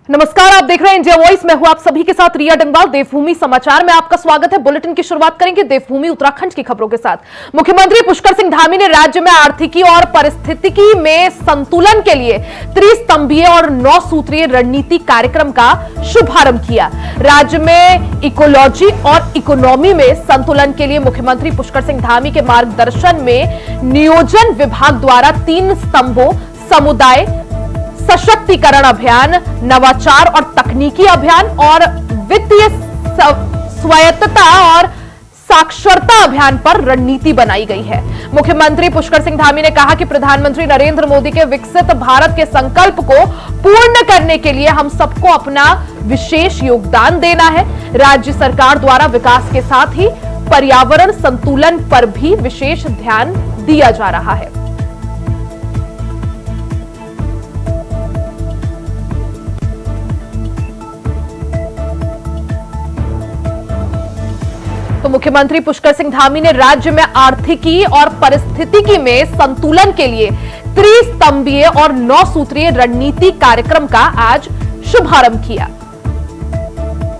नमस्कार, आप देख रहे हैं इंडिया वॉइस। मैं हूं आप सभी के साथ रिया डंगवाल। देवभूमि समाचार में आपका स्वागत है। बुलेटिन की शुरुआत करेंगे देवभूमि उत्तराखंड की खबरों के साथ। मुख्यमंत्री पुष्कर सिंह धामी ने राज्य में आर्थिकी और पारिस्थितिकी में संतुलन के लिए त्रिस्तंभीय और 9 सूत्रीय रणनीति कार्यक्रम का शुभारंभ किया। राज्य में इकोलॉजी और इकोनॉमी में संतुलन के लिए मुख्यमंत्री पुष्कर सिंह धामी के मार्गदर्शन में नियोजन विभाग द्वारा 3 स्तंभों समुदाय सशक्तिकरण अभियान, नवाचार और तकनीकी अभियान और वित्तीय स्वायत्तता और साक्षरता अभियान पर रणनीति बनाई गई है। मुख्यमंत्री पुष्कर सिंह धामी ने कहा कि प्रधानमंत्री नरेंद्र मोदी के विकसित भारत के संकल्प को पूर्ण करने के लिए हम सबको अपना विशेष योगदान देना है। राज्य सरकार द्वारा विकास के साथ ही पर्यावरण संतुलन पर भी विशेष ध्यान दिया जा रहा है। तो मुख्यमंत्री पुष्कर सिंह धामी ने राज्य में आर्थिकी और पारिस्थितिकी में संतुलन के लिए त्रिस्तंभीय और 9 सूत्रीय रणनीति कार्यक्रम का आज शुभारंभ किया।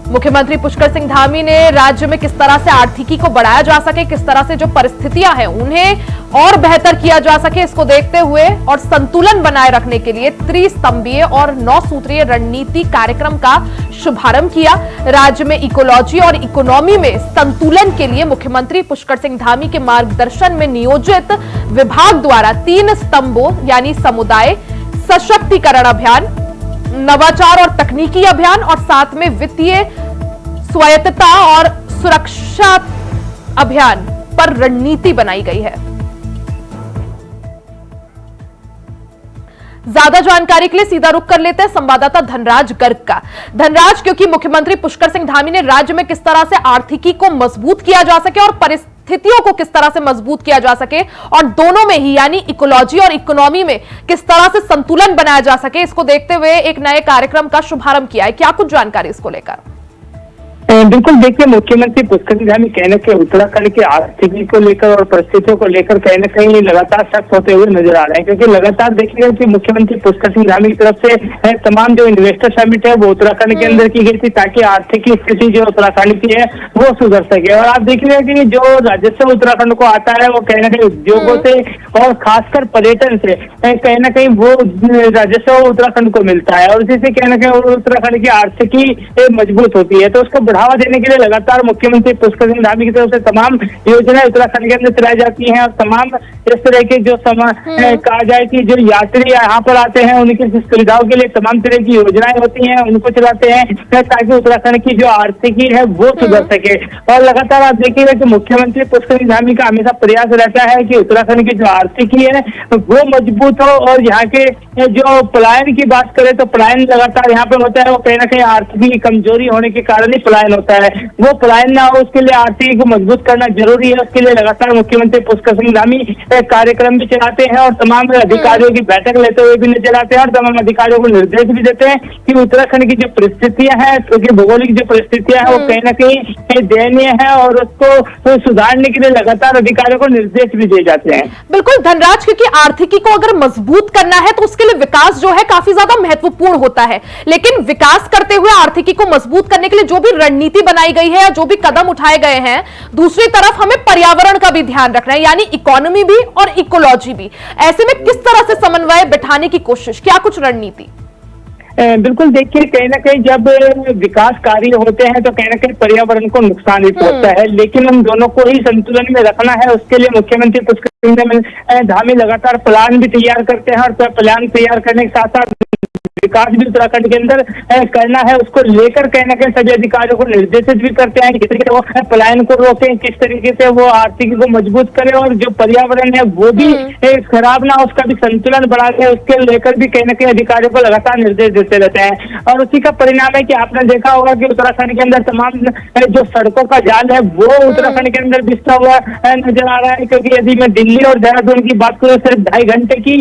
मुख्यमंत्री पुष्कर सिंह धामी ने राज्य में किस तरह से आर्थिकी को बढ़ाया जा सके, किस तरह से जो परिस्थितियां हैं उन्हें और बेहतर किया जा सके, इसको देखते हुए और संतुलन बनाए रखने के लिए त्रिस्तंभीय और 9 सूत्रीय रणनीति कार्यक्रम का शुभारंभ किया। राज्य में इकोलॉजी और इकोनॉमी में संतुलन के लिए मुख्यमंत्री पुष्कर सिंह धामी के मार्गदर्शन में नियोजित विभाग द्वारा 3 स्तंभों यानी समुदाय सशक्तिकरण अभियान, नवाचार और तकनीकी अभियान और साथ में वित्तीय स्वायत्तता और सुरक्षा अभियान पर रणनीति बनाई गई है। ज्यादा जानकारी के लिए सीधा रुख कर लेते हैं संवाददाता धनराज गर्ग का। धनराज, क्योंकि मुख्यमंत्री पुष्कर सिंह धामी ने राज्य में किस तरह से आर्थिकी को मजबूत किया जा सके और परिस्थितियों को किस तरह से मजबूत किया जा सके और दोनों में ही यानी इकोलॉजी और इकोनॉमी में किस तरह से संतुलन बनाया जा सके, इसको देखते हुए एक नए कार्यक्रम का शुभारंभ किया है। क्या कुछ जानकारी इसको लेकर? बिल्कुल, देखिए, मुख्यमंत्री पुष्कर सिंह धामी कहने के उत्तराखंड की आर्थिकी को लेकर और परिस्थितियों को लेकर कहीं न कहीं लगातार सख्त होते हुए नजर आ रहे हैं, क्योंकि लगातार देखिएगा कि मुख्यमंत्री पुष्कर सिंह धामी की तरफ से तमाम जो इन्वेस्टर समिट है वो उत्तराखंड के अंदर की गई थी ताकि आर्थिक स्थिति जो उत्तराखंड की है वो सुधर सके। और आप देखिएगा कि जो राजस्व उत्तराखंड को आता है वो कहीं न कहीं उद्योगों से और खासकर पर्यटन से कहीं न कहीं वो राजस्व उत्तराखंड को मिलता है और इसी से कहीं न कहीं उत्तराखंड की आर्थिकी मजबूत होती है। तो उसको बढ़ावा देने के लिए लगातार मुख्यमंत्री पुष्कर सिंह धामी की तरफ से तमाम योजनाएं उत्तराखंड के अंदर चलाई जाती हैं और तमाम इस तरह के जो कहा जाए कि जो यात्री यहाँ पर आते हैं उनकी सुविधाओं के लिए तमाम तरह की योजनाएं होती हैं, उनको चलाते हैं ताकि उत्तराखंड की जो आर्थिकी है वो सुधर सके। और लगातार आप देखिएगा कि मुख्यमंत्री पुष्कर सिंह धामी का हमेशा प्रयास रहता है कि उत्तराखंड की जो आर्थिकी है वो मजबूत हो और यहाँ के जो पलायन की बात करें तो पलायन लगातार यहाँ पर होता है, वो कहीं ना कहीं आर्थिकी की कमजोरी होने के कारण ही पलायन होता है, वो पलायन ना हो उसके लिए आर्थिकी को मजबूत करना जरूरी है। उसके लिए लगातार मुख्यमंत्री पुष्कर सिंह धामी कार्यक्रम भी चलाते हैं और तमाम अधिकारियों की बैठक लेते हुए भी नजर आते हैं और तमाम अधिकारियों को निर्देश भी देते हैं कि उत्तराखंड की जो परिस्थितियां हैं, क्योंकि भौगोलिक जो परिस्थितियां हैं वो कहीं ना कहीं दयनीय है और उसको सुधारने के लिए लगातार अधिकारियों को निर्देश भी दिए जाते हैं। बिल्कुल धनराज, क्योंकि आर्थिकी को अगर मजबूत करना है तो उसके लिए विकास जो है काफी ज्यादा महत्वपूर्ण होता है, लेकिन विकास करते हुए आर्थिकी को मजबूत करने के लिए जो भी रणनीति बनाई गई है या जो भी कदम उठाए गए हैं, दूसरी तरफ हमें पर्यावरण का भी ध्यान रखना है, यानी इकोनॉमी भी और इकोलॉजी भी। ऐसे में किस तरह से समन्वय बिठाने की कोशिश, क्या कुछ रणनीति? बिल्कुल, देखिए, कहीं ना कहीं जब विकास कार्य होते हैं तो कहीं ना कहीं पर्यावरण को नुकसान भी पहुंचता है, लेकिन हम दोनों को ही संतुलन में रखना है। उसके लिए मुख्यमंत्री पुष्कर सिंह धामी लगातार प्लान भी तैयार करते हैं और प्लान तैयार करने के साथ साथ विकास भी उत्तराखंड के अंदर करना है, उसको लेकर कहीं ना कहीं सभी अधिकारियों को निर्देशित भी करते हैं कि किस तरीके से वो पलायन को रोकें, किस तरीके से वो आर्थिकी को मजबूत करें और जो पर्यावरण है वो भी खराब ना, उसका भी संतुलन बढ़ा के उसके लेकर भी कहीं ना कहीं अधिकारियों को लगातार निर्देश देते रहते हैं। और उसी का परिणाम है कि आपने देखा होगा कि उत्तराखंड के अंदर तमाम जो सड़कों का जाल है वो उत्तराखंड के अंदर बिछता हुआ नजर आ रहा है, क्योंकि यदि मैं दिल्ली और देहरादून की बात करूँ सिर्फ 2.5 घंटे की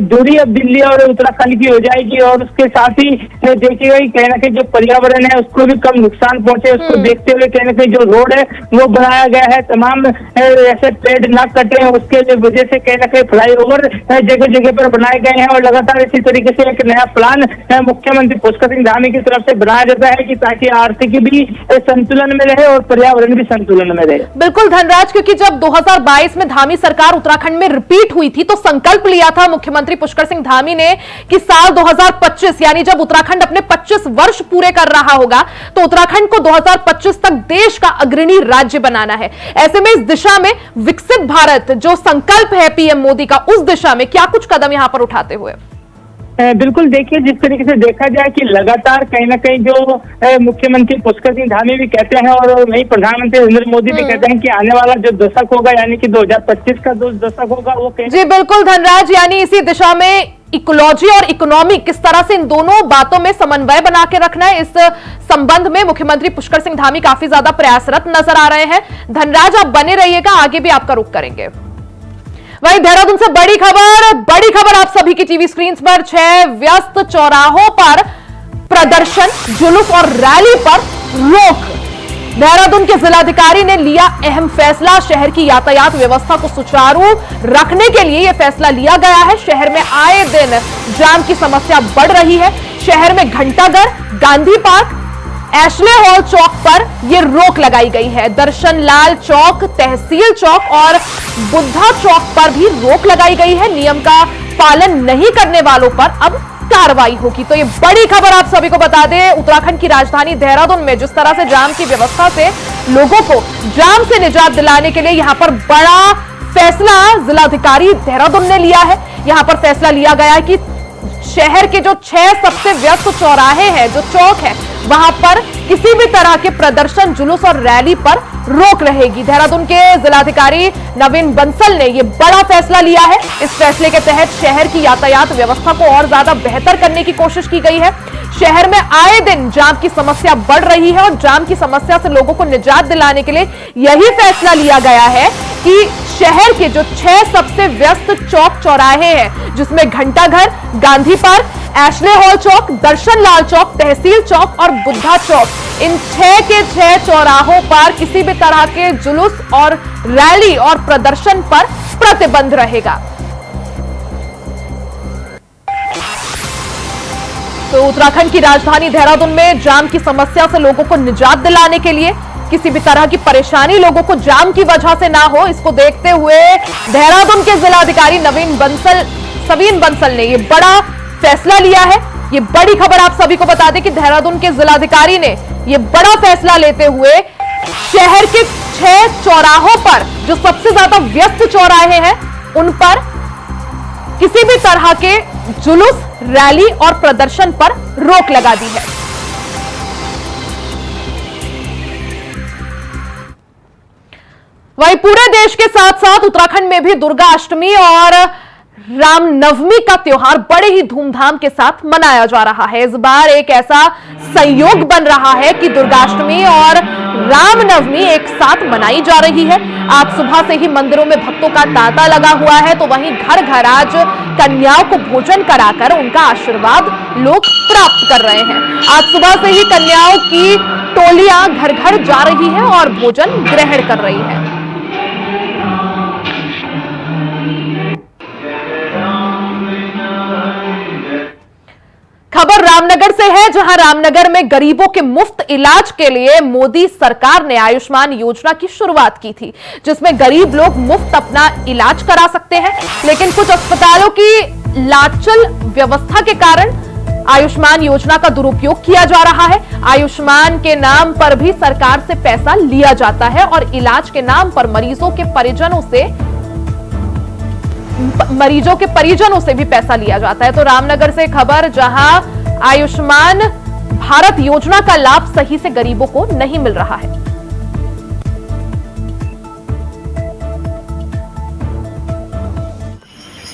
दूरी अब दिल्ली और उत्तराखंड की हो जाएगी और उसके साथ ही देखिएगा कि कहीं ना कहीं जो पर्यावरण है उसको भी कम नुकसान पहुंचे, उसको देखते हुए कहीं ना कहीं जो रोड है वो बनाया गया है, तमाम ऐसे पेड़ ना कटे, उसके वजह से कहीं ना कहीं फ्लाईओवर जगह जगह पर बनाए गए हैं। और लगातार इसी तरीके से एक नया प्लान मुख्यमंत्री पुष्कर सिंह धामी की तरफ से बनाया जाता है कि ताकि आर्थिकी भी संतुलन में रहे और पर्यावरण भी संतुलन में रहे। बिल्कुल धनराज, क्योंकि जब 2022 में धामी सरकार उत्तराखंड में रिपीट हुई थी तो संकल्प लिया था मुख्यमंत्री पुष्कर सिंह धामी ने कि साल 2025 यानी जब उत्तराखंड अपने 25 वर्ष पूरे कर रहा होगा तो उत्तराखंड को 2025 तक देश का अग्रणी राज्य बनाना है। ऐसे में इस दिशा में विकसित भारत जो संकल्प है पीएम मोदी का, उस दिशा में क्या कुछ कदम यहां पर उठाते हुए? बिल्कुल, देखिए जिस तरीके से देखा जाए कि लगातार कहीं ना कहीं जो मुख्यमंत्री पुष्कर सिंह धामी भी कहते हैं और वही प्रधानमंत्री नरेंद्र मोदी भी कहते हैं कि आने वाला जो दशक होगा यानी कि 2025 का जो दशक होगा वो जी बिल्कुल धनराज, यानी इसी दिशा में इकोलॉजी और इकोनॉमी किस तरह से इन दोनों बातों में समन्वय बना के रखना है, इस संबंध में मुख्यमंत्री पुष्कर सिंह धामी काफी ज्यादा प्रयासरत नजर आ रहे हैं। धनराज आप बने रहिएगा, आगे भी आपका रुख करेंगे। वहीं देहरादून से बड़ी खबर आप सभी की टीवी स्क्रीन पर। 6 व्यस्त चौराहों पर प्रदर्शन, जुलूस और रैली पर रोक। देहरादून के जिलाधिकारी ने लिया अहम फैसला। शहर की यातायात व्यवस्था को सुचारू रखने के लिए यह फैसला लिया गया है। शहर में आए दिन जाम की समस्या बढ़ रही है। शहर में घंटाघर, गांधी पार्क, एशले हॉल चौक पर यह रोक लगाई गई है। दर्शन लाल चौक, तहसील चौक और बुद्धा चौक पर भी रोक लगाई गई है। नियम का पालन नहीं करने वालों पर अब कार्रवाई होगी। तो ये बड़ी खबर आप सभी को बता दें, उत्तराखंड की राजधानी देहरादून में जिस तरह से जाम की व्यवस्था से लोगों को जाम से निजात दिलाने के लिए यहां पर बड़ा फैसला जिलाधिकारी देहरादून ने लिया है। यहां पर फैसला लिया गया है कि शहर के जो 6 सबसे व्यस्त चौराहे हैं, जो चौक है, वहां पर किसी भी तरह के प्रदर्शन, जुलूस और रैली पर रोक रहेगी। देहरादून के जिलाधिकारी नवीन बंसल ने यह बड़ा फैसला लिया है। इस फैसले के तहत शहर की यातायात व्यवस्था को और ज्यादा बेहतर करने की कोशिश की गई है। शहर में आए दिन जाम की समस्या बढ़ रही है और जाम की समस्या से लोगों को निजात दिलाने के लिए यही फैसला लिया गया है कि शहर के जो 6 सबसे व्यस्त चौक चौराहे हैं, जिसमें घंटाघर, गांधी पार्क, एशले हॉल चौक, दर्शन लाल चौक, तहसील चौक और बुद्धा चौक, इन 6 के 6 चौराहों पर किसी भी तरह के जुलूस और रैली और प्रदर्शन पर प्रतिबंध रहेगा। तो उत्तराखंड की राजधानी देहरादून में जाम की समस्या से लोगों को निजात दिलाने के लिए, किसी भी तरह की परेशानी लोगों को जाम की वजह से ना हो, इसको देखते हुए देहरादून के जिलाधिकारी नवीन बंसल ने यह बड़ा फैसला लिया है। ये बड़ी खबर आप सभी को बता दें कि देहरादून के जिलाधिकारी ने यह बड़ा फैसला लेते हुए शहर के 6 चौराहों पर, जो सबसे ज्यादा व्यस्त चौराहे हैं, उन पर किसी भी तरह के जुलूस, रैली और प्रदर्शन पर रोक लगा दी है। वहीं पूरे देश के साथ साथ उत्तराखंड में भी दुर्गा अष्टमी और रामनवमी का त्योहार बड़े ही धूमधाम के साथ मनाया जा रहा है। इस बार एक ऐसा संयोग बन रहा है कि दुर्गाष्टमी और रामनवमी एक साथ मनाई जा रही है। आज सुबह से ही मंदिरों में भक्तों का तांता लगा हुआ है, तो वहीं घर घर आज कन्याओं को भोजन कराकर उनका आशीर्वाद लोग प्राप्त कर रहे हैं। आज सुबह से ही कन्याओं की टोलियां घर घर जा रही है और भोजन ग्रहण कर रही है। खबर रामनगर से है, जहां रामनगर में गरीबों के मुफ्त इलाज के लिए मोदी सरकार ने आयुष्मान योजना की शुरुआत की थी, जिसमें गरीब लोग मुफ्त अपना इलाज करा सकते हैं। लेकिन कुछ अस्पतालों की लाचल व्यवस्था के कारण आयुष्मान योजना का दुरुपयोग किया जा रहा है। आयुष्मान के नाम पर भी सरकार से पैसा लिया जाता है और इलाज के नाम पर मरीजों के परिजनों से भी पैसा लिया जाता है। तो रामनगर से खबर, जहां आयुष्मान भारत योजना का लाभ सही से गरीबों को नहीं मिल रहा है।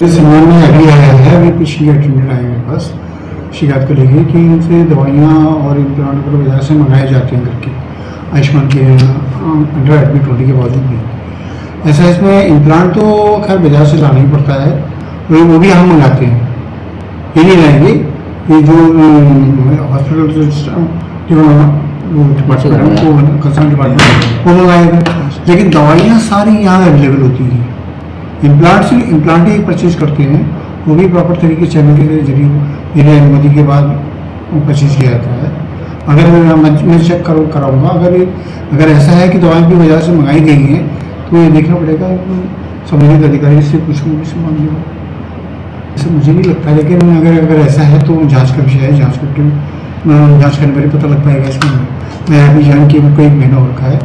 सम्मान में अभी आया है, अभी कुछ अटेंडेंट आए मेरे पास शिकायत को लेके कि इनसे दवाइयाँ और इम्प्लांट को बाजार से मंगाए जाते हैं करके, आयुष्मान के अंडर एडमिट होने के बावजूद भी। ऐसा इसमें इम्प्लांट तो खैर बाजार से लाना ही पड़ता है, वो भी हम मंगाते हैं, ये नहीं लाएंगे। ये जो हॉस्पिटल डिपार्टमेंट को कंसर्न डिपार्टमेंट वो मंगाएगा, लेकिन दवाइयाँ सारी यहाँ अवेलेबल होती हैं। इम्प्लांट ही परचेज करते हैं, वो भी प्रॉपर तरीके चैनल के जरिए मेरी अनुमति के बाद परचेज किया जाता है। अगर मैं चेक कराऊंगा, अगर ऐसा है कि दवाएं भी बाजार से मंगाई गई हैं तो ये देखना पड़ेगा संबंधित अधिकारी से पूछूंगा इस मामले में। ऐसा मुझे नहीं लगता, लेकिन अगर ऐसा है तो जांच का विषय है, जांच करने पर पता लग पाएगा इसमें। मैं अभी जान के मेरे को 1 महीना हो रखा है,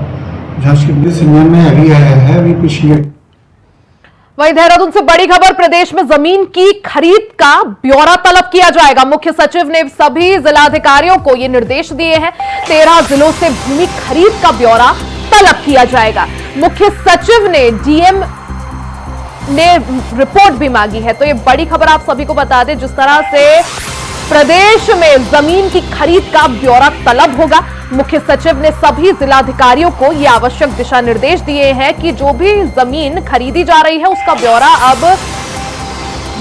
जांच के संज्ञान में अभी आया है अभी पिछले। वहीं देहरादून से बड़ी खबर, प्रदेश में जमीन की खरीद का ब्यौरा तलब किया जाएगा। मुख्य सचिव ने सभी जिलाधिकारियों को ये निर्देश दिए हैं। 13 जिलों से भूमि खरीद का ब्यौरा तलब किया जाएगा। मुख्य सचिव ने डीएम ने रिपोर्ट भी मांगी है। तो ये बड़ी खबर आप सभी को बता दें, जिस तरह से प्रदेश में जमीन की खरीद का ब्यौरा तलब होगा। मुख्य सचिव ने सभी जिलाधिकारियों को ये आवश्यक दिशा निर्देश दिए हैं कि जो भी जमीन खरीदी जा रही है उसका ब्यौरा अब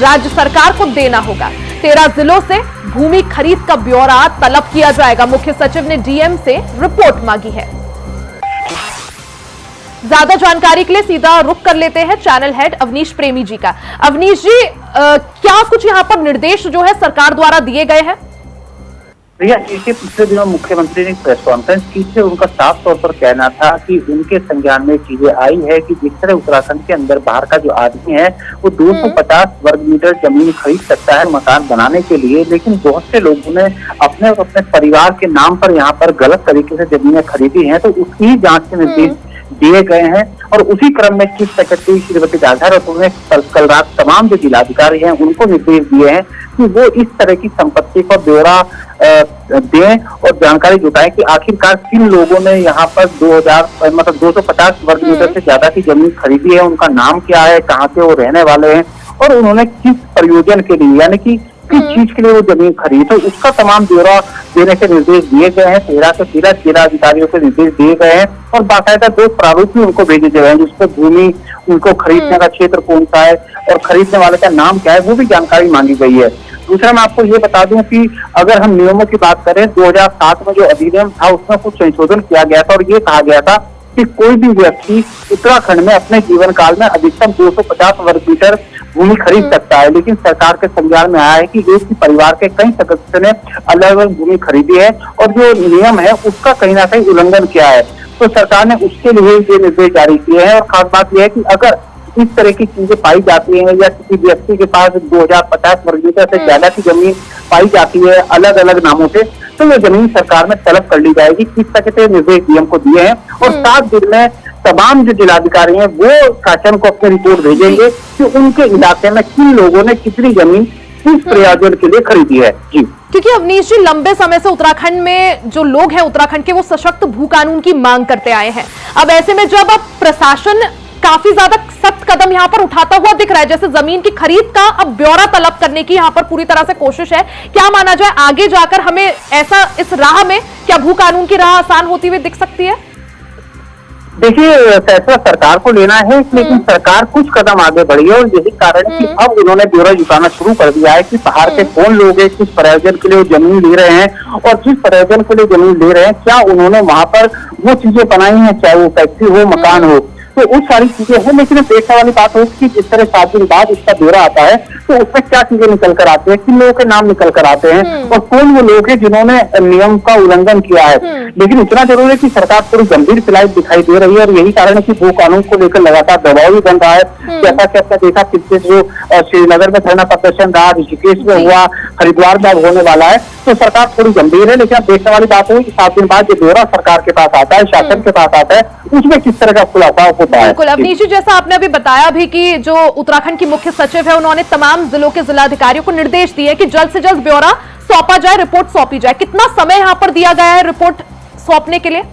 राज्य सरकार को देना होगा। 13 जिलों से भूमि खरीद का ब्यौरा तलब किया जाएगा। मुख्य सचिव ने डीएम से रिपोर्ट मांगी है। ज्यादा जानकारी के लिए सीधा रुख कर लेते हैं चैनल हेड अवनीश प्रेमी जी का। अवनीश जी, क्या कुछ यहाँ पर निर्देश जो है सरकार द्वारा दिए गए हैं? भैया, इसके पिछले दिनों मुख्यमंत्री ने प्रेस कॉन्फ्रेंस की थी। उनका साफ तौर पर कहना था कि उनके संज्ञान में चीजें आई है कि जिस तरह उत्तराखंड के अंदर बाहर का जो आदमी है वो 250 वर्ग मीटर जमीन खरीद सकता है मकान बनाने के लिए, लेकिन बहुत से लोगों ने अपने और अपने परिवार के नाम पर यहाँ पर गलत तरीके से जमीनें खरीदी हैं। तो उसकी जांच के निर्देश दिए गए हैं और उसी क्रम में चीफ सेक्रेटरी श्रीमती राधा रतूर ने कल रात तमाम जो जिलाधिकारी हैं उनको निर्देश दिए हैं कि वो इस तरह की संपत्ति का ब्यौरा दें और जानकारी जुटाएं कि आखिरकार किन लोगों ने यहाँ पर 250 वर्ग मीटर से ज्यादा की जमीन खरीदी है, उनका नाम क्या है, कहाँ से वो रहने वाले हैं और उन्होंने किस प्रयोजन के लिए, यानी कि किस चीज के लिए वो जमीन खरीदी, तो उसका तमाम ब्यौरा देने के निर्देश दिए गए हैं। 13 से 13 जिलाधिकारियों को निर्देश दिए गए हैं और बाकायदा 2 प्रारूप भी उनको भेजे गए हैं जिसपे भूमि, उनको खरीदने का क्षेत्र कौन सा है और खरीदने वाले का नाम क्या है, वो भी जानकारी मांगी गई है। दूसरा, मैं आपको ये बता दूं कि अगर हम नियमों की बात करें, 2007 में जो अधिनियम था उसमें कुछ संशोधन किया गया था और ये कहा गया था कि कोई भी व्यक्ति उत्तराखंड में अपने जीवन काल में अधिकतम 250 वर्ग मीटर भूमि खरीद सकता है। लेकिन सरकार के संज्ञान में आया है कि एक ही परिवार के कई सदस्य ने अलग अलग भूमि खरीदी है और जो नियम है उसका कहीं ना कहीं उल्लंघन किया है, तो सरकार ने उसके लिए ये निर्देश जारी किए हैं। और खास बात यह है कि अगर इस तरह की चीजें पाई जाती हैं या किसी व्यक्ति के पास 2050 वर्ग मीटर से ज्यादा की जमीन पाई जाती है अलग अलग नामों से, तो ये जमीन सरकार में तलब कर ली जाएगी। किस तरह के निर्देश डीएम को दिए हैं और 7 दिन में तमाम जो जिलाधिकारी हैं वो शासन को अपनी रिपोर्ट भेजेंगे कि उनके इलाके में किन लोगों ने कितनी जमीन किस प्रयोजन के लिए खरीदी है। जी, क्योंकि अवनीश जी, लंबे समय से उत्तराखंड में जो लोग हैं उत्तराखंड के, वो सशक्त भू कानून की मांग करते आए हैं। अब ऐसे में जब अब प्रशासन काफी ज्यादा सख्त कदम यहाँ पर उठाता हुआ दिख रहा है, जैसे जमीन की खरीद का अब ब्यौरा तलब करने की यहाँ पर पूरी तरह से कोशिश है, क्या माना जाए आगे जाकर हमें ऐसा इस राह में क्या भू कानून की राह आसान होती हुई दिख सकती है? देखिए, फैसला सरकार को लेना है, लेकिन सरकार कुछ कदम आगे बढ़ी है और यही कारण है कि अब उन्होंने ब्यौरा जुटाना शुरू कर दिया है कि बाहर के कौन लोग हैं, किस प्रयोजन के लिए वो जमीन ले रहे हैं और जिस प्रयोजन के लिए जमीन ले रहे हैं क्या उन्होंने वहां पर वो चीजें बनाई हैं, चाहे वो फैक्ट्री हो, मकान हो, तो उस सारी चीजें हैं। लेकिन देखने वाली बात है कि जिस तरह 7 दिन बाद इसका ब्यौरा आता है तो उसमें क्या चीजें निकल कर आते हैं, किन लोगों के नाम निकल कर आते हैं और कौन वो लोग हैं जिन्होंने नियम का उल्लंघन किया है। लेकिन इतना जरूर है कि सरकार थोड़ी गंभीर फिलहाल दिखाई दे रही है और यही कारण है कि भू कानून को लेकर लगातार दबाव भी बन रहा है। जैसा कि आपने देखा पिछले जो श्रीनगर में धरना प्रदर्शन रहा, ऋषिकेश में हुआ, हरिद्वार में अब होने वाला है, तो सरकार थोड़ी गंभीर है। लेकिन अब देखने वाली बात है कि 7 दिन बाद जो ब्यौरा सरकार के पास आता है, शासन के पास आता है, उसमें किस तरह का खुलासा होता है। बिल्कुल अवनीश जी, जैसा आपने अभी बताया भी कि जो उत्तराखंड की मुख्य सचिव है उन्होंने तमाम जिलों के जिलाधिकारियों को निर्देश दिए कि जल्द से जल्द ब्यौरा सौंपा जाए, रिपोर्ट सौंपी जाए। कितना समय यहाँ पर दिया गया है रिपोर्ट सौंपने के लिए?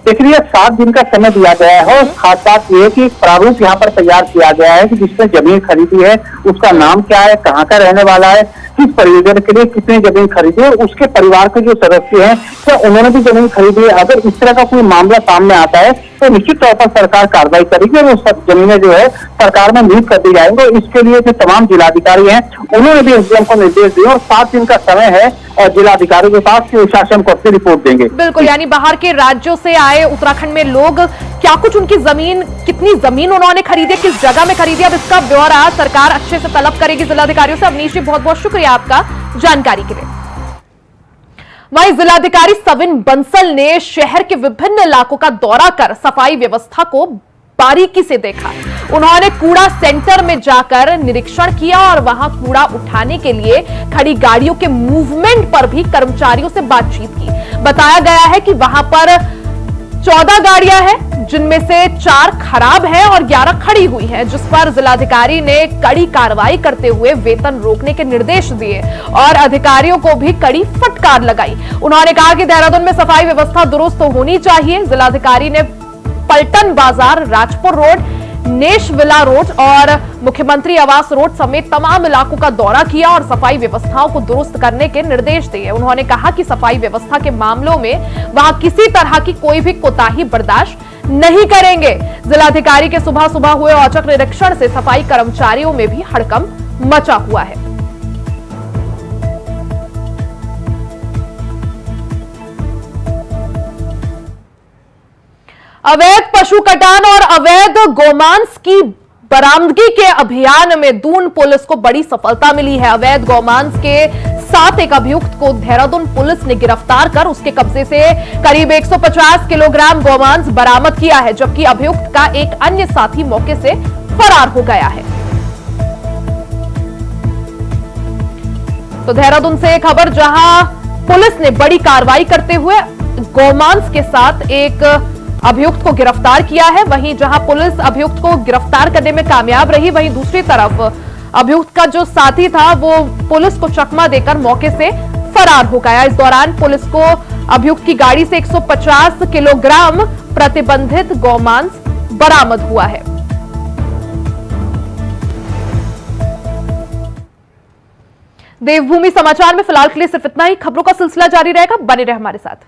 देखिए, 7 दिन का समय दिया गया है और खास बात यह है कि प्रारूप यहाँ पर तैयार किया गया है कि जिसने जमीन खरीदी है उसका नाम क्या है, कहाँ का रहने वाला है, किस परियोजना के लिए कितनी जमीन खरीदी है, उसके परिवार के जो सदस्य हैं क्या उन्होंने भी जमीन खरीदी है। अगर इस तरह का कोई मामला सामने आता है तो निश्चित तौर पर सरकार कार्रवाई करेगी और वो सब जमीनें जो है सरकार में नीड कर दी जाएंगी। इसके लिए जो तमाम जिलाधिकारी हैं उन्होंने भी एसडीएम को निर्देश दिए और 7 दिन का समय है और जिलाधिकारी के पास शासन को अपनी रिपोर्ट देंगे। बिल्कुल, यानी बाहर के राज्यों से आए उत्तराखंड में लोग, क्या कुछ उनकी जमीन, कितनी जमीन उन्होंने खरीदी, किस जगह में खरीदी, अब इसका ब्यौरा सरकार अच्छे से तलब करेगी जिलाधिकारियों से। अवनीश जी, बहुत बहुत शुक्रिया आपका जानकारी के लिए। वहीं जिलाधिकारी सविन बंसल ने शहर के विभिन्न इलाकों का दौरा कर सफाई व्यवस्था को बारीकी से देखा। उन्होंने कूड़ा सेंटर में जाकर निरीक्षण किया और वहां कूड़ा उठाने के लिए खड़ी गाड़ियों के मूवमेंट पर भी कर्मचारियों से बातचीत की। बताया गया है कि वहां पर 14 गाड़ियां हैं, जिनमें से 4 खराब हैं और 11 खड़ी हुई हैं, जिस पर जिलाधिकारी ने कड़ी कार्रवाई करते हुए वेतन रोकने के निर्देश दिए और अधिकारियों को भी कड़ी फटकार लगाई। उन्होंने कहा कि देहरादून में सफाई व्यवस्था दुरुस्त होनी चाहिए। जिलाधिकारी ने पलटन बाजार, राजपुर रोड, नेश विला रोड और मुख्यमंत्री आवास रोड समेत तमाम इलाकों का दौरा किया और सफाई व्यवस्थाओं को दुरुस्त करने के निर्देश दिए। उन्होंने कहा कि सफाई व्यवस्था के मामलों में वहां किसी तरह की कोई भी कोताही बर्दाश्त नहीं करेंगे। जिलाधिकारी के सुबह सुबह हुए औचक निरीक्षण से सफाई कर्मचारियों में भी हड़कंप मचा हुआ है। अवैध पशु कटान और अवैध गोमांस की बरामदगी के अभियान में दून पुलिस को बड़ी सफलता मिली है। अवैध गोमांस के साथ एक अभियुक्त को देहरादून पुलिस ने गिरफ्तार कर उसके कब्जे से करीब 150 किलोग्राम गोमांस बरामद किया है, जबकि अभियुक्त का एक अन्य साथी मौके से फरार हो गया है। तो देहरादून से एक खबर, जहां पुलिस ने बड़ी कार्रवाई करते हुए गोमांस के साथ एक अभियुक्त को गिरफ्तार किया है। वहीं जहां पुलिस अभियुक्त को गिरफ्तार करने में कामयाब रही, वहीं दूसरी तरफ अभियुक्त का जो साथी था वो पुलिस को चकमा देकर मौके से फरार हो गया। इस दौरान पुलिस को अभियुक्त की गाड़ी से 150 किलोग्राम प्रतिबंधित गोमांस बरामद हुआ है। देवभूमि समाचार में फिलहाल के लिए सिर्फ इतना ही। खबरों का सिलसिला जारी रहेगा, बने रहे हमारे साथ।